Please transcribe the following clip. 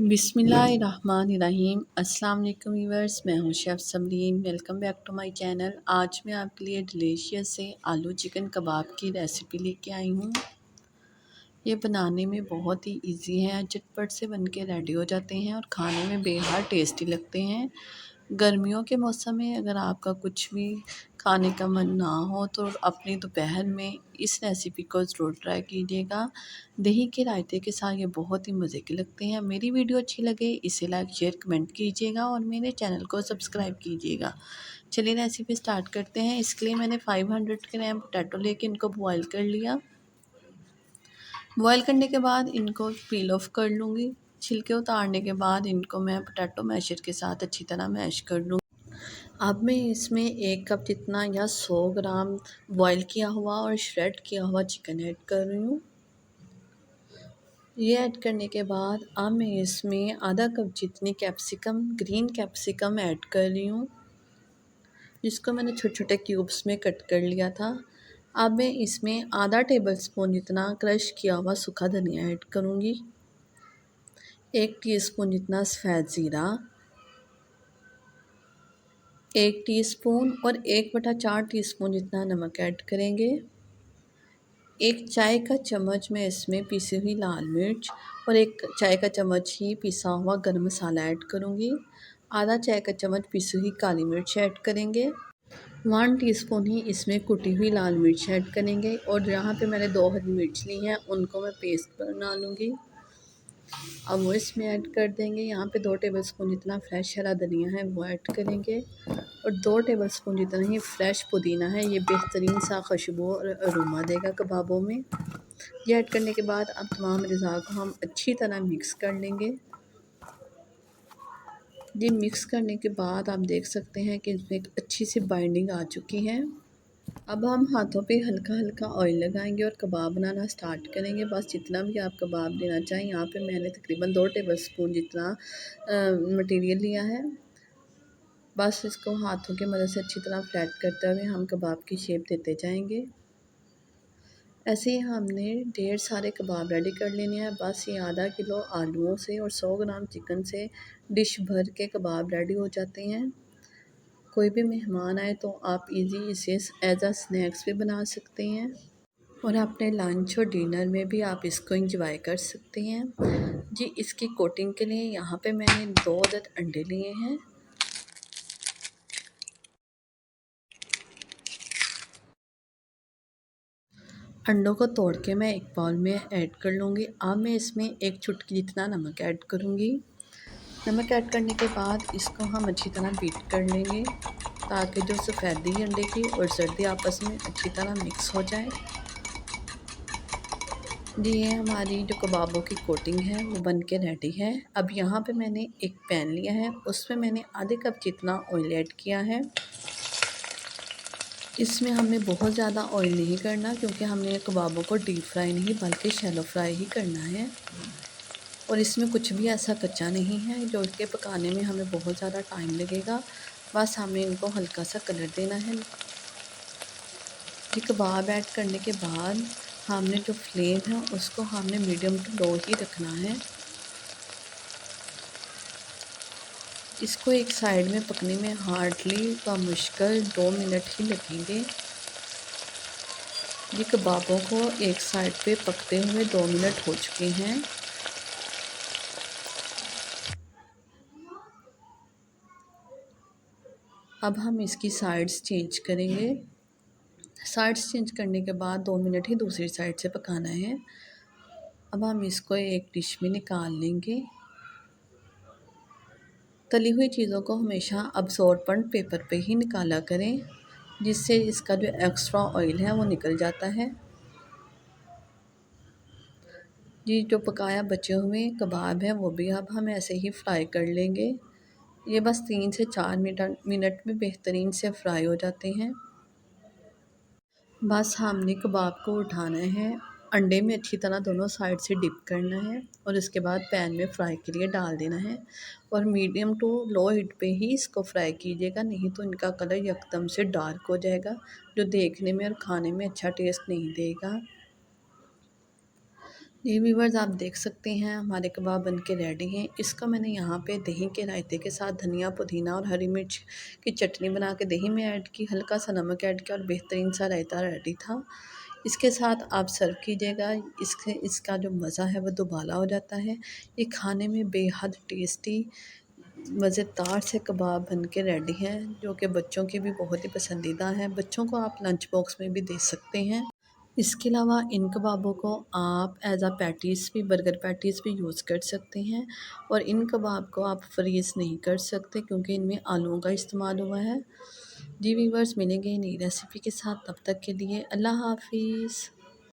बिस्मिल्लाहिर्रहमानिर्रहीम। अस्सलाम वालेकुम व्यूअर्स, मैं हूं chef Sabreen. Welcome back to my channel. आज मैं आपके लिए डिलीशियस से आलू चिकन कबाब की रेसिपी लेके आई हूं। ये बनाने में बहुत ही इजी है, झटपट से बन के रेडी हो जाते हैं और खाने में बेहद टेस्टी लगते हैं। गर्मियों के मौसम में अगर आपका कुछ भी खाने का मन ना हो तो अपनी दोपहर में इस रेसिपी को ज़रूर ट्राई कीजिएगा। दही के रायते के साथ ये बहुत ही मज़े के लगते हैं। मेरी वीडियो अच्छी लगे इसे लाइक शेयर कमेंट कीजिएगा और मेरे चैनल को सब्सक्राइब कीजिएगा। चलिए रेसिपी स्टार्ट करते हैं। इसके लिए मैंने 500 ग्राम पोटैटो लेके इनको बॉयल कर लिया। बॉयल करने के बाद इनको पील ऑफ कर लूँगी। छिलके उतारने के बाद इनको मैं पोटैटो मैशर के साथ अच्छी तरह मैश कर लूँगी। अब मैं इसमें 1 कप जितना या 100 ग्राम बॉयल किया हुआ और श्रेड किया हुआ चिकन ऐड कर रही हूँ। ये ऐड करने के बाद अब मैं इसमें आधा कप जितनी ग्रीन कैप्सिकम ऐड कर रही हूँ, जिसको मैंने छोटे छोटे क्यूब्स में कट कर लिया था। अब मैं इसमें आधा टेबल स्पून जितना क्रश किया हुआ सूखा धनिया ऐड करूँगी। 1 टीस्पून जितना सफ़ेद ज़ीरा, 1 टीस्पून और 1/4 टीस्पून जितना नमक ऐड करेंगे। 1 चाय का चम्मच मैं इसमें पिसी हुई लाल मिर्च और 1 चाय का चम्मच ही पिसा हुआ गरम मसाला ऐड करूँगी। आधा चाय का चम्मच पिसी हुई काली मिर्च ऐड करेंगे। 1 टीस्पून ही इसमें कुटी हुई लाल मिर्च ऐड करेंगे और यहाँ पे मैंने 2 हरी मिर्च ली हैं, उनको मैं पेस्ट बना लूँगी। अब वो इसमें ऐड कर देंगे। यहाँ पे 2 टेबलस्पून जितना फ्रेश हरा धनिया है वो ऐड करेंगे और 2 टेबलस्पून जितना ही फ्रेश पुदीना है। ये बेहतरीन सा खुशबू और अरोमा देगा कबाबों में। ये ऐड करने के बाद अब तमाम अज़ा को हम अच्छी तरह मिक्स कर लेंगे। ये मिक्स करने के बाद आप देख सकते हैं कि इसमें एक अच्छी सी बाइंडिंग आ चुकी है। अब हम हाथों पे हल्का हल्का ऑयल लगाएंगे और कबाब बनाना स्टार्ट करेंगे। बस जितना भी आप कबाब लेना चाहें, यहाँ पे मैंने तकरीबन 2 टेबलस्पून जितना मटेरियल लिया है। बस इसको हाथों की मदद से अच्छी तरह फ्लैट करते हुए हम कबाब की शेप देते जाएंगे। ऐसे ही हमने ढेर सारे कबाब रेडी कर लेने हैं। बस ये आधा किलो आलूओं से और 100 ग्राम चिकन से डिश भर के कबाब रेडी हो जाते हैं। कोई भी मेहमान आए तो आप इजी इसे एज अ स्नैक्स भी बना सकते हैं और अपने लंच और डिनर में भी आप इसको इंजॉय कर सकते हैं। जी, इसकी कोटिंग के लिए यहाँ पे मैंने 2 अदद अंडे लिए हैं। अंडों को तोड़ के मैं एक बाउल में ऐड कर लूँगी। अब मैं इसमें 1 चुटकी जितना नमक ऐड करूँगी। नमक ऐड करने के बाद इसको हम अच्छी तरह बीट कर लेंगे ताकि जो सफ़ेदी अंडे की और जर्दी आपस में अच्छी तरह मिक्स हो जाए। जी, ये हमारी जो कबाबों की कोटिंग है वो बन के रेडी है। अब यहाँ पे मैंने एक पैन लिया है, उसमें मैंने आधे कप जितना ऑयल ऐड किया है। इसमें हमने बहुत ज़्यादा ऑयल नहीं करना क्योंकि हमने कबाबों को डीप फ्राई नहीं बल्कि शैलो फ्राई ही करना है और इसमें कुछ भी ऐसा कच्चा नहीं है जो इसके पकाने में हमें बहुत ज़्यादा टाइम लगेगा। बस हमें इनको हल्का सा कलर देना है। ये कबाब ऐड करने के बाद हमने जो फ्लेम है उसको हमने मीडियम टू लो ही रखना है। इसको एक साइड में पकने में हार्डली मुश्किल 2 मिनट ही लगेंगे। ये कबाबों को एक साइड पे पकते हुए 2 मिनट हो चुके हैं। अब हम इसकी साइड्स चेंज करेंगे। साइड्स चेंज करने के बाद 2 मिनट ही दूसरी साइड से पकाना है। अब हम इसको एक डिश में निकाल लेंगे। तली हुई चीज़ों को हमेशा अब्सॉर्बेंट पेपर पे ही निकाला करें, जिससे इसका जो एक्स्ट्रा ऑयल है वो निकल जाता है। जी, जो पकाया बचे हुए कबाब है वो भी अब हम ऐसे ही फ्राई कर लेंगे। ये बस 3 से 4 मिनट में बेहतरीन से फ्राई हो जाते हैं। बस हमने कबाब को उठाना है, अंडे में अच्छी तरह दोनों साइड से डिप करना है और उसके बाद पैन में फ्राई के लिए डाल देना है और मीडियम टू लो हीट पे ही इसको फ्राई कीजिएगा, नहीं तो इनका कलर एकदम से डार्क हो जाएगा जो देखने में और खाने में अच्छा टेस्ट नहीं देगा। जी व्यूवर्स, आप देख सकते हैं हमारे कबाब बनके रेडी हैं। इसका मैंने यहाँ पे दही के रायते के साथ धनिया पुदीना और हरी मिर्च की चटनी बना के दही में ऐड की, हल्का सा नमक ऐड किया और बेहतरीन सा रायता रेडी था। इसके साथ आप सर्व कीजिएगा। इसका जो मज़ा है वो दुबाला हो जाता है। ये खाने में बेहद टेस्टी मज़ेदार से कबाब बन के रेडी हैं, जो कि बच्चों के भी बहुत ही पसंदीदा हैं। बच्चों को आप लंच बॉक्स में भी दे सकते हैं। इसके अलावा इन कबाबों को आप एज़ पैटीज़ भी, बर्गर पैटीज़ भी यूज़ कर सकते हैं। और इन कबाब को आप फ्रीज़ नहीं कर सकते क्योंकि इनमें आलूओं का इस्तेमाल हुआ है। जी व्यूअर्स, मिलेंगे नई रेसिपी के साथ, तब तक के लिए अल्लाह हाफ़िज़।